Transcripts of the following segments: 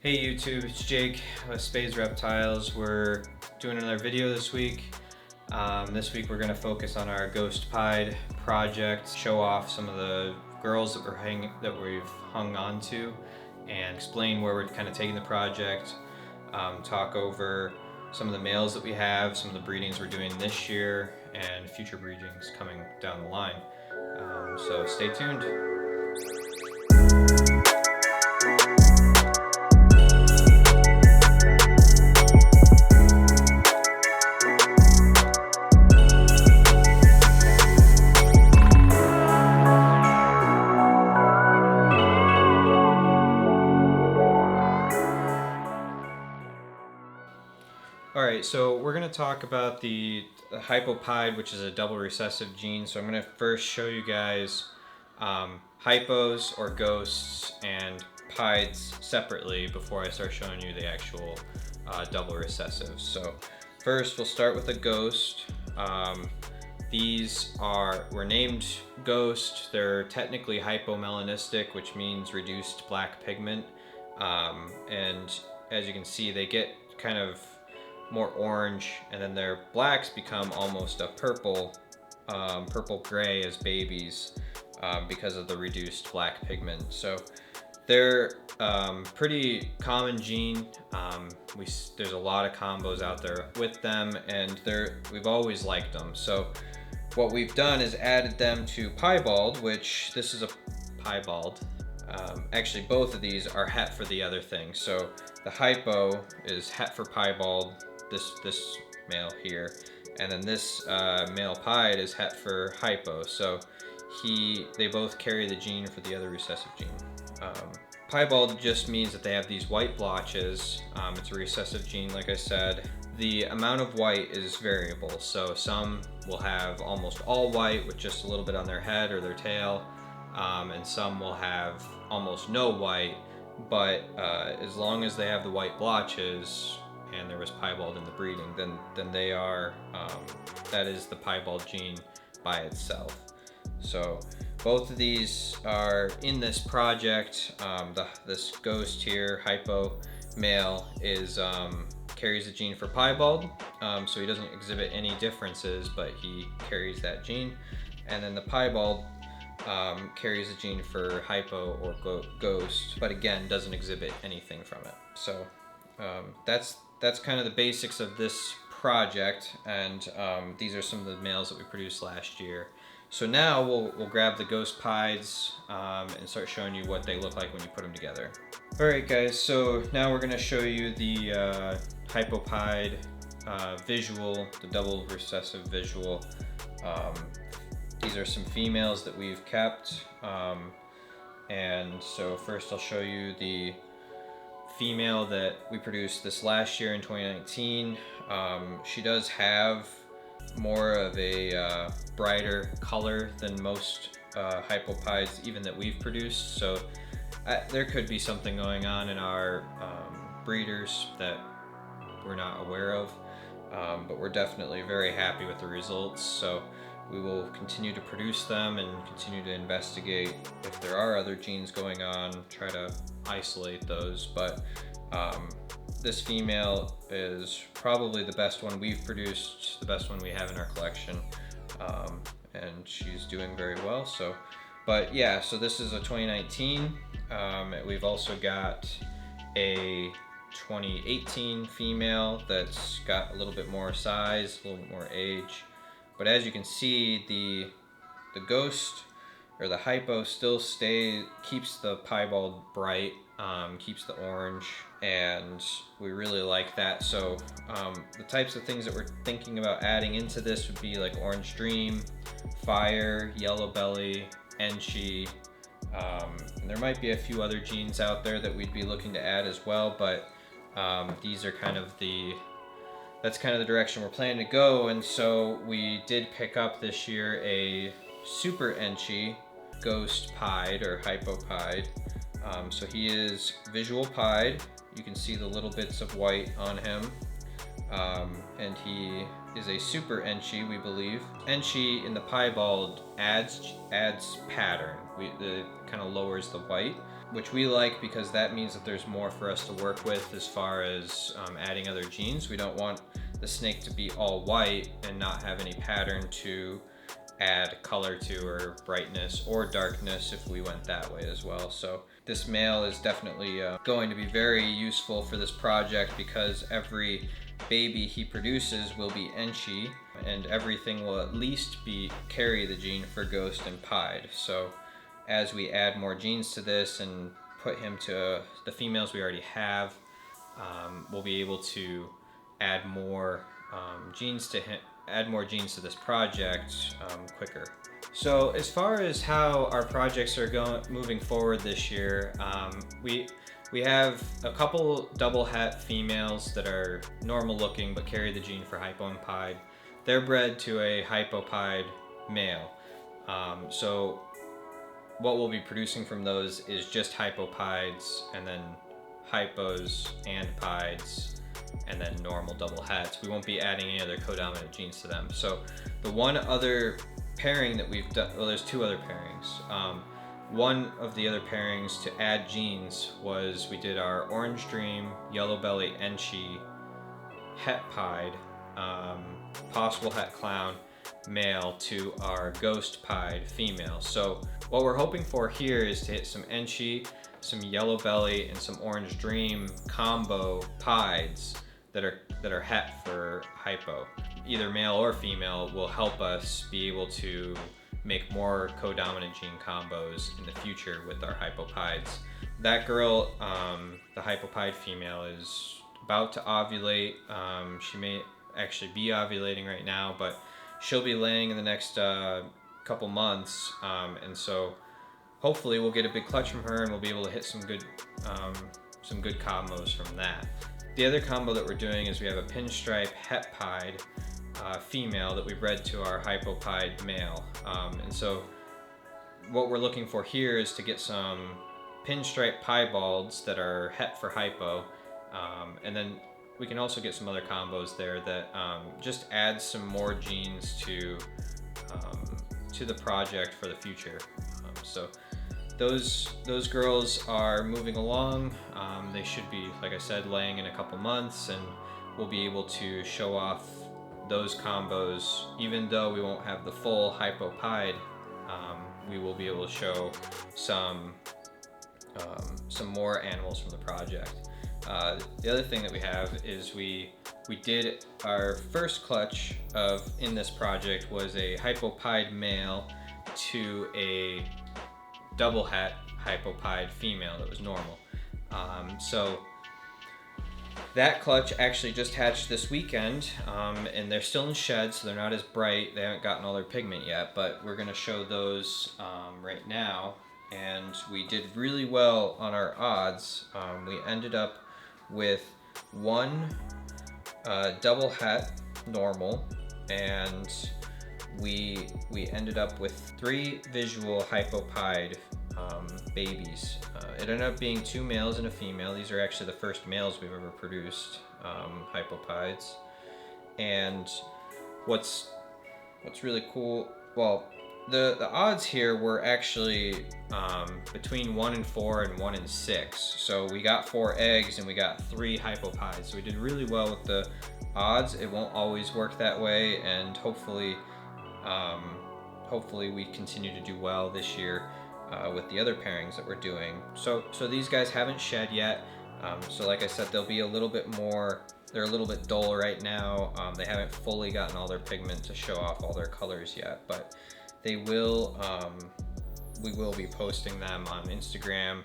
Hey YouTube, it's Jake with Spades Reptiles. We're doing another video this week. This week we're going to focus on our Ghost Pied project, show off some of the girls that we've hung on to, and explain where we're kind of taking the project, talk over some of the males that we have, some of the breedings we're doing this year, and future breedings coming down the line. So stay tuned. Alright, so we're going to talk about the Hypo Pied, which is a double recessive gene. So I'm going to first show you guys hypos or ghosts and pieds separately before I start showing you the actual double recessives. So first we'll start with a ghost. These were named ghost. They're technically hypomelanistic, which means reduced black pigment. And as you can see, they get kind of more orange, and then their blacks become almost a purple gray as babies because of the reduced black pigment. So they're pretty common gene. There's a lot of combos out there with them, and we've always liked them. So what we've done is added them to piebald, which this is a piebald. Actually, both of these are het for the other thing. So the hypo is het for piebald, this male here, and then this male pied is het for hypo. So they both carry the gene for the other recessive gene. Piebald just means that they have these white blotches. It's a recessive gene, like I said. The amount of white is variable, so some will have almost all white with just a little bit on their head or their tail, and some will have almost no white, but as long as they have the white blotches and there was piebald in the breeding, then they are, that is the piebald gene by itself. So both of these are in this project. This ghost here, hypo male, carries the gene for piebald, so he doesn't exhibit any differences, but he carries that gene. And then the piebald carries a gene for hypo or ghost, but again doesn't exhibit anything from it. So that's kind of the basics of this project, and these are some of the males that we produced last year. So now we'll grab the Ghost Pieds and start showing you what they look like when you put them together. Alright guys, so now we're going to show you the Hypo Pied visual, the double recessive visual. These are some females that we've kept, and so first I'll show you the female that we produced this last year in 2019. She does have more of a brighter color than most Hypo Pieds even that we've produced, so there could be something going on in our breeders that we're not aware of, but we're definitely very happy with the results. So we will continue to produce them and continue to investigate if there are other genes going on, try to isolate those. But this female is probably the best one we've produced, the best one we have in our collection, and she's doing very well. So, but yeah, so this is a 2019. We've also got a 2018 female that's got a little bit more size, a little bit more age. But as you can see, the ghost or the hypo still keeps the piebald bright, keeps the orange, and we really like that. So the types of things that we're thinking about adding into this would be like Orange Dream, Fire, Yellow Belly, Enchi. And there might be a few other genes out there that we'd be looking to add as well, but these are kind of that's kind of the direction we're planning to go. And so we did pick up this year a Super Enchi Ghost Pied or Hypo Pied. So he is visual pied. You can see the little bits of white on him. And he is a Super Enchi, we believe. Enchi in the piebald adds pattern. It kind of lowers the white. which we like because that means that there's more for us to work with as far as adding other genes. We don't want the snake to be all white and not have any pattern to add color to, or brightness or darkness if we went that way as well. So this male is definitely going to be very useful for this project, because every baby he produces will be Enchi, and everything will at least carry the gene for Ghost and Pied. So as we add more genes to this and put him to the females we already have, we'll be able to add more genes to him, add more genes to this project quicker. So as far as how our projects are moving forward this year, we have a couple double het females that are normal looking but carry the gene for Hypo and Pied. They're bred to a Hypo Pied male. So what we'll be producing from those is just Hypo Pieds, and then Hypos and Pieds, and then normal double hets. We won't be adding any other codominant genes to them. So the one other pairing that we've done, well, there's two other pairings. One of the other pairings to add genes was we did our Orange Dream, Yellow Belly Enchi, Het Pied, possible Het Clown male to our Ghost Pied female. So what we're hoping for here is to hit some Enchi, some Yellow Belly, and some Orange Dream combo Pieds that are het for Hypo. Either male or female will help us be able to make more codominant gene combos in the future with our Hypo Pieds. That girl, the Hypo Pied female, is about to ovulate. She may actually be ovulating right now, but she'll be laying in the next couple months, and so hopefully we'll get a big clutch from her and we'll be able to hit some good combos from that. The other combo that we're doing is we have a pinstripe Het Pied female that we bred to our Hypo Pied male, and so what we're looking for here is to get some pinstripe piebalds that are het for Hypo, and then we can also get some other combos there that just add some more genes to the project for the future. So those girls are moving along. They should be, like I said, laying in a couple months, and we'll be able to show off those combos. Even though we won't have the full Hypo Pied, we will be able to show some more animals from the project. The other thing that we have is we did our first clutch in this project was a Hypo Pied male to a double het Hypo Pied female that was normal. So that clutch actually just hatched this weekend, and they're still in shed, so they're not as bright. They haven't gotten all their pigment yet, but we're gonna show those right now. And we did really well on our odds. We ended up with one double het normal, and we ended up with 3 visual Hypo Pied babies. It ended up being 2 males and a female. These are actually the first males we've ever produced, Hypo Pieds. And what's really cool, well, the odds here were actually between 1 in 4 and 1 in 6. So we got 4 eggs and we got 3 Hypo Pieds. So we did really well with the odds. It won't always work that way, and hopefully we continue to do well this year with the other pairings that we're doing. So these guys haven't shed yet. So like I said, they'll be a little bit more, they're a little bit dull right now. They haven't fully gotten all their pigment to show off all their colors yet, but they will, we will be posting them on Instagram,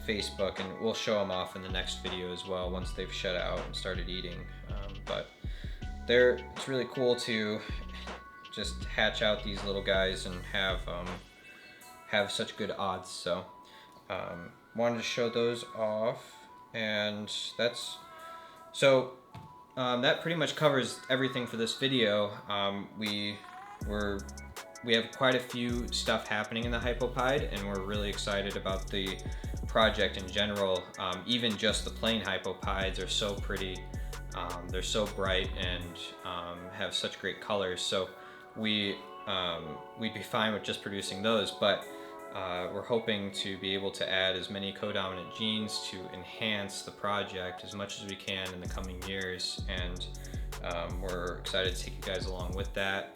Facebook, and we'll show them off in the next video as well once they've shed out and started eating. But it's really cool to just hatch out these little guys and have such good odds. So wanted to show those off, and that pretty much covers everything for this video. We have quite a few stuff happening in the Hypo Pied, and we're really excited about the project in general. Even just the plain Hypo Pieds are so pretty. They're so bright and have such great colors. So we'd be fine with just producing those, but We're hoping to be able to add as many codominant genes to enhance the project as much as we can in the coming years, and we're excited to take you guys along with that.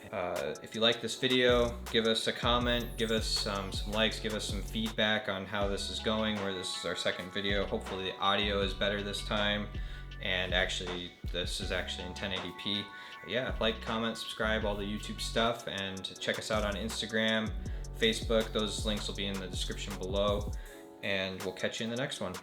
If you like this video, give us a comment, give us some likes, give us some feedback on how this is going, where this is our second video. Hopefully the audio is better this time, and actually this is actually in 1080p. Yeah, like, comment, subscribe, all the YouTube stuff, and check us out on Instagram, Facebook. Those links will be in the description below, and we'll catch you in the next one.